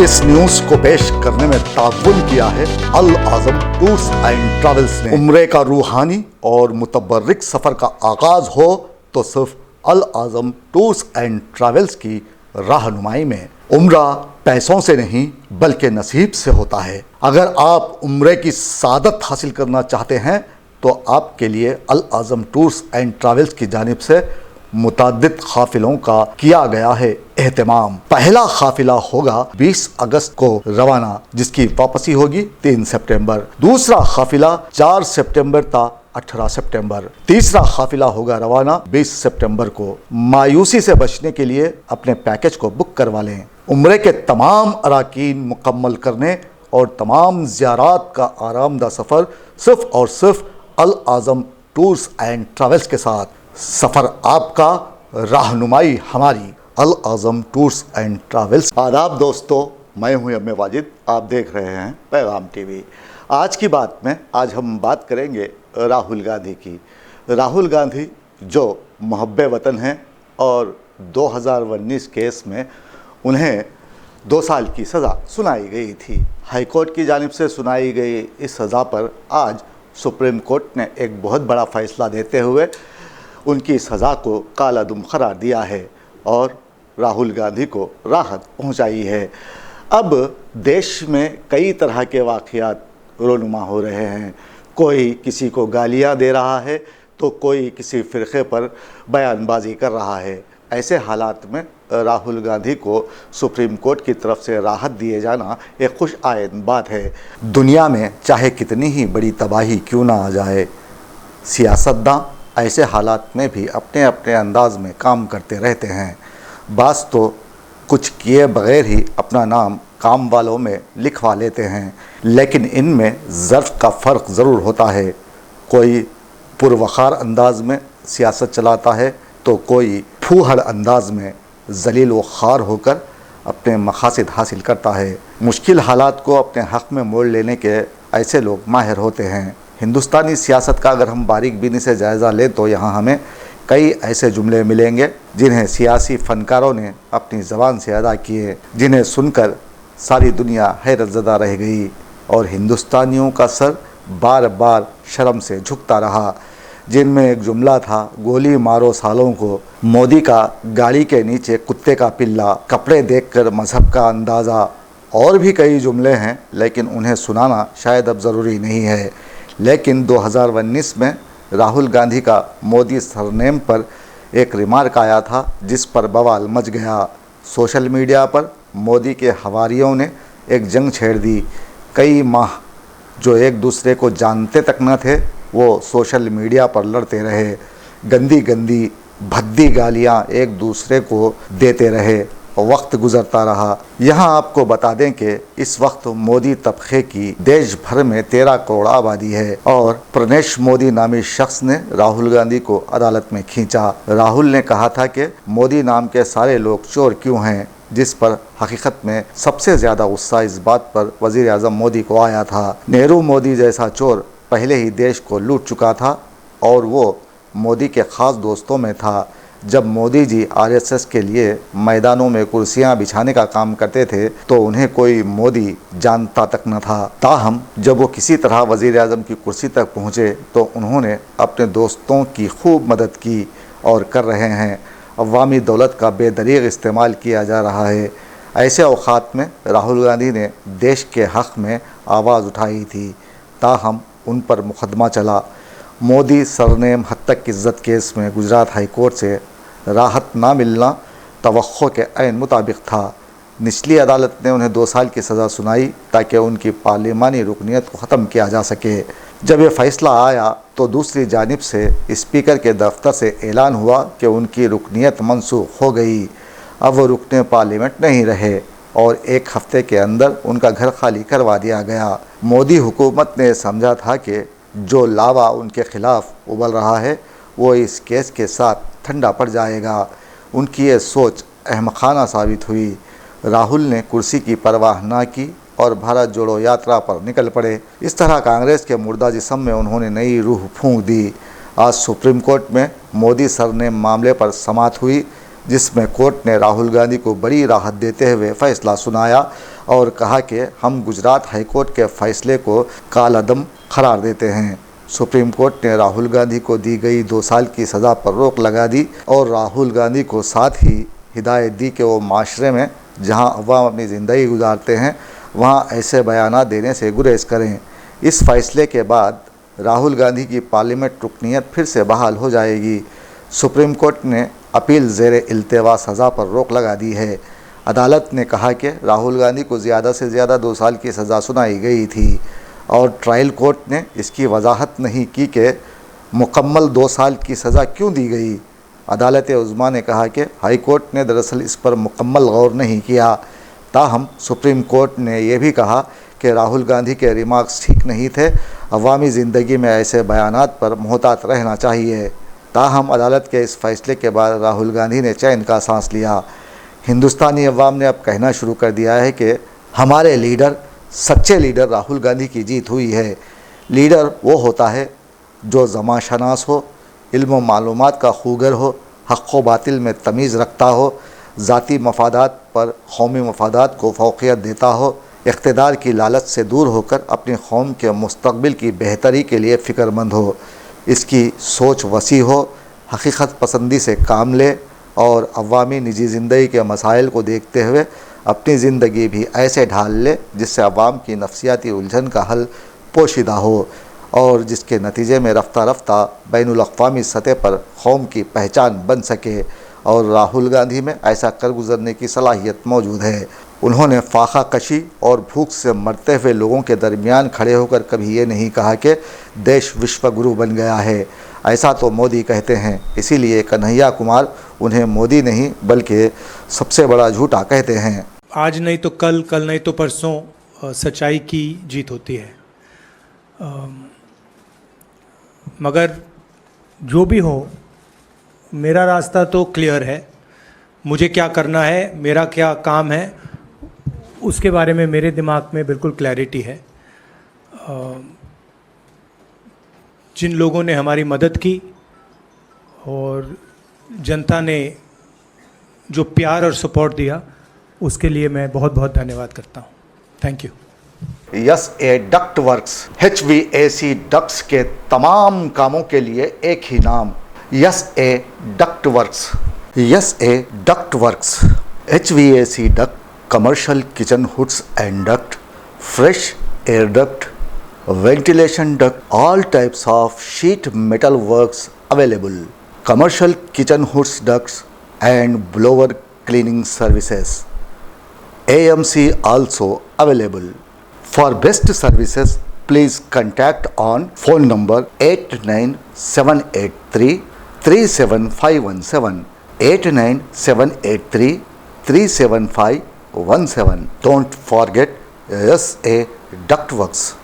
इस न्यूज को पेश करने में ताउन किया है अल आजम टूर्स एंड ट्रैवल्स ने। उम्रे का रूहानी और मुतबर्रिक सफर का आगाज हो तो सिर्फ अल आजम टूर्स एंड ट्रैवल्स की रहनुमाई में। उम्रा पैसों से नहीं बल्कि नसीब से होता है। अगर आप उम्रे की सादत हासिल करना चाहते हैं तो आपके लिए अल आजम टूर्स एंड ट्रैवल्स की जानिब से मुताद्दिद काफिलों का किया गया है एहतमाम। पहला काफिला होगा 20 अगस्त को रवाना, जिसकी वापसी होगी 3 सितंबर। दूसरा काफिला 4 सितंबर ता 18 सितंबर। तीसरा काफिला होगा रवाना 20 सितंबर को। मायूसी से बचने के लिए अपने पैकेज को बुक करवा लें। उम्रे के तमाम अराकीन मुकम्मल करने और तमाम ज़ियारात का आरामदा सफ़र सिर्फ और सिर्फ अल आज़म टूर्स एंड ट्रैवल्स के साथ। सफ़र आपका, रहनुमाई हमारी। अल आज़म टूर्स एंड ट्रैवल्स। आदाब दोस्तों, मैं हूं एम ए वाजिद, आप देख रहे हैं पैगाम टीवी। आज की बात में आज हम बात करेंगे राहुल गांधी की। राहुल गांधी जो मुहब्बे वतन हैं और 2019 केस में उन्हें 2 साल की सज़ा सुनाई गई थी। हाई कोर्ट की जानिब से सुनाई गई इस सज़ा पर आज सुप्रीम कोर्ट ने एक बहुत बड़ा फ़ैसला देते हुए उनकी सज़ा को कालादुम करार दिया है और राहुल गांधी को राहत पहुंचाई है। अब देश में कई तरह के वाक़यात रोनुमा हो रहे हैं। कोई किसी को गालियां दे रहा है तो कोई किसी फ़िरक़े पर बयानबाजी कर रहा है। ऐसे हालात में राहुल गांधी को सुप्रीम कोर्ट की तरफ से राहत दिए जाना एक खुश आइंद बात है। दुनिया में चाहे कितनी ही बड़ी तबाही क्यों ना आ जाए, सियासतदां ऐसे हालात में भी अपने अपने अंदाज में काम करते रहते हैं। बास तो कुछ किए बगैर ही अपना नाम काम वालों में लिखवा लेते हैं, लेकिन इनमें ज़र्फ़ का फ़र्क ज़रूर होता है। कोई पुरवखार अंदाज में सियासत चलाता है तो कोई फूहड़ अंदाज में ज़लील व ख़ार होकर अपने मक़ासिद हासिल करता है। मुश्किल हालात को अपने हक़ में मोड़ लेने के ऐसे लोग माहिर होते हैं। हिंदुस्तानी सियासत का अगर हम बारीक बीनी से जायज़ा लें तो यहाँ हमें कई ऐसे जुमले मिलेंगे जिन्हें सियासी फ़नकारों ने अपनी ज़बान से अदा किए, जिन्हें सुनकर सारी दुनिया हैरतज़दा रह गई और हिंदुस्तानियों का सर बार बार शर्म से झुकता रहा। जिनमें एक जुमला था, गोली मारो सालों को, मोदी का गाड़ी के नीचे कुत्ते का पिल्ला, कपड़े देखकर मज़हब का अंदाज़ा। और भी कई जुमले हैं लेकिन उन्हें सुनाना शायद अब ज़रूरी नहीं है। लेकिन 2019 में राहुल गांधी का मोदी सरनेम पर एक रिमार्क आया था जिस पर बवाल मच गया। सोशल मीडिया पर मोदी के हवारियों ने एक जंग छेड़ दी। कई माह जो एक दूसरे को जानते तक न थे वो सोशल मीडिया पर लड़ते रहे, गंदी गंदी भद्दी गालियां एक दूसरे को देते रहे। वक्त गुजरता रहा। यहाँ आपको बता दें कि इस वक्त मोदी तबके की देश भर में 13 करोड़ आबादी है और प्रणेश मोदी नामी शख्स ने राहुल गांधी को अदालत में खींचा। राहुल ने कहा था कि मोदी नाम के सारे लोग चोर क्यों हैं, जिस पर हकीकत में सबसे ज़्यादा गुस्सा इस बात पर वज़ीर आज़म मोदी को आया था। नेहरू मोदी जैसा चोर पहले ही देश को लूट चुका था और वो मोदी के ख़ास दोस्तों में था। जब मोदी जी आरएसएस के लिए मैदानों में कुर्सियां बिछाने का काम करते थे तो उन्हें कोई मोदी जानता तक न था। ताहम जब वो किसी तरह वज़ीर आज़म की कुर्सी तक पहुँचे तो उन्होंने अपने दोस्तों की खूब मदद की और कर रहे हैं। अवामी दौलत का बेदरीग इस्तेमाल किया जा रहा है। ऐसे औक़ात में राहुल गांधी ने देश के हक़ में आवाज़ उठाई थी, ताहम उन पर मुकदमा चला। मोदी सरनेम हद तक इज़्ज़त केस में गुजरात हाई कोर्ट से राहत ना मिलना तवक्को के ऐन मुताबिक था। निचली अदालत ने उन्हें 2 साल की सज़ा सुनाई ताकि उनकी पार्लिमानी रुकनीत को ख़त्म किया जा सके। जब ये फ़ैसला आया तो दूसरी जानिब से स्पीकर के दफ्तर से ऐलान हुआ कि उनकी रुकनीत मनसूख हो गई। अब वो रुकने पार्लियामेंट नहीं रहे और 1 हफ़्ते के अंदर उनका घर खाली करवा दिया गया। मोदी हुकूमत ने समझा था कि जो लावा उनके ख़िलाफ़ उबल रहा है वो इस केस के साथ ठंडा पड़ जाएगा। उनकी ये सोच अहमखाना साबित हुई। राहुल ने कुर्सी की परवाह ना की और भारत जोड़ो यात्रा पर निकल पड़े। इस तरह कांग्रेस के मुर्दा जिस्म में उन्होंने नई रूह फूंक दी। आज सुप्रीम कोर्ट में मोदी सरनेम मामले पर समाअत हुई। जिसमें कोर्ट ने राहुल गांधी को बड़ी राहत देते हुए फैसला सुनाया और कहा कि हम गुजरात हाईकोर्ट के फैसले को कालअदम करार देते हैं। सुप्रीम कोर्ट ने राहुल गांधी को दी गई 2 साल की सज़ा पर रोक लगा दी और राहुल गांधी को साथ ही हिदायत दी कि वो माशरे में जहां अवाम अपनी ज़िंदगी गुजारते हैं वहां ऐसे बयानात देने से गुरेज करें। इस फैसले के बाद राहुल गांधी की पार्लियामेंट रुकनीत फिर से बहाल हो जाएगी। सुप्रीम कोर्ट ने अपील ज़ेरे इल्तवा सज़ा पर रोक लगा दी है। अदालत ने कहा कि राहुल गांधी को ज़्यादा से ज़्यादा 2 साल की सज़ा सुनाई गई थी और ट्रायल कोर्ट ने इसकी वजाहत नहीं की कि मुकम्मल 2 साल की सज़ा क्यों दी गई। अदालत उज़्मा ने कहा कि हाई कोर्ट ने दरअसल इस पर मुकम्मल गौर नहीं किया। ताहम सुप्रीम कोर्ट ने यह भी कहा कि राहुल गांधी के रिमार्क्स ठीक नहीं थे, अवामी ज़िंदगी में ऐसे बयानात पर मोहतात रहना चाहिए। ताहम अदालत के इस फैसले के बाद राहुल गांधी ने चैन का सांस लिया। हिंदुस्तानी अवाम ने अब कहना शुरू कर दिया है कि हमारे लीडर, सच्चे लीडर राहुल गांधी की जीत हुई है। लीडर वो होता है जो ज़माशनास हो, इल्म मालूमात का खूगर हो, हक़ व बातिल में तमीज़ रखता हो, ज़ाती मफादात पर कौमी मफादात को फ़ौक़ियत देता हो, इक़्तिदार की लालच से दूर होकर अपनी कौम के मुस्तक़बिल की बेहतरी के लिए फ़िक्रमंद हो, इसकी सोच वसी हो, हकीकत पसंदी से काम ले और अवामी निजी ज़िंदगी के मसाइल को देखते हुए अपनी ज़िंदगी भी ऐसे ढाल ले जिससे अवाम की नफसियाती उलझन का हल पोशीदा हो और जिसके नतीजे में रफ्ता रफ्ता बैनुल अक़वामी सतह पर कौम की पहचान बन सके। और राहुल गांधी में ऐसा कर गुज़रने की सलाहियत मौजूद है। उन्होंने फाका कशी और भूख से मरते हुए लोगों के दरमियान खड़े होकर कभी ये नहीं कहा कि देश विश्व गुरु बन गया है। ऐसा तो मोदी कहते हैं, इसीलिए कन्हैया कुमार उन्हें मोदी नहीं बल्कि सबसे बड़ा झूठा कहते हैं। आज नहीं तो कल, कल नहीं तो परसों सच्चाई की जीत होती है। मगर जो भी हो, मेरा रास्ता तो क्लियर है। मुझे क्या करना है, मेरा क्या काम है, उसके बारे में मेरे दिमाग में बिल्कुल क्लैरिटी है। जिन लोगों ने हमारी मदद की और जनता ने जो प्यार और सपोर्ट दिया, उसके लिए मैं बहुत बहुत धन्यवाद करता हूँ। Thank you. Yes A duct works, HVAC ducts के तमाम कामों के लिए एक ही नाम, yes A duct works. Yes A duct works, HVAC duct, commercial kitchen hoods and duct, fresh air duct, ventilation duct, all types of sheet metal works available, commercial kitchen hoods ducts and blower cleaning services. AMC also available. For best services, please contact on phone number 89783 37517, 89783 37517. Don't forget SA Ductworks.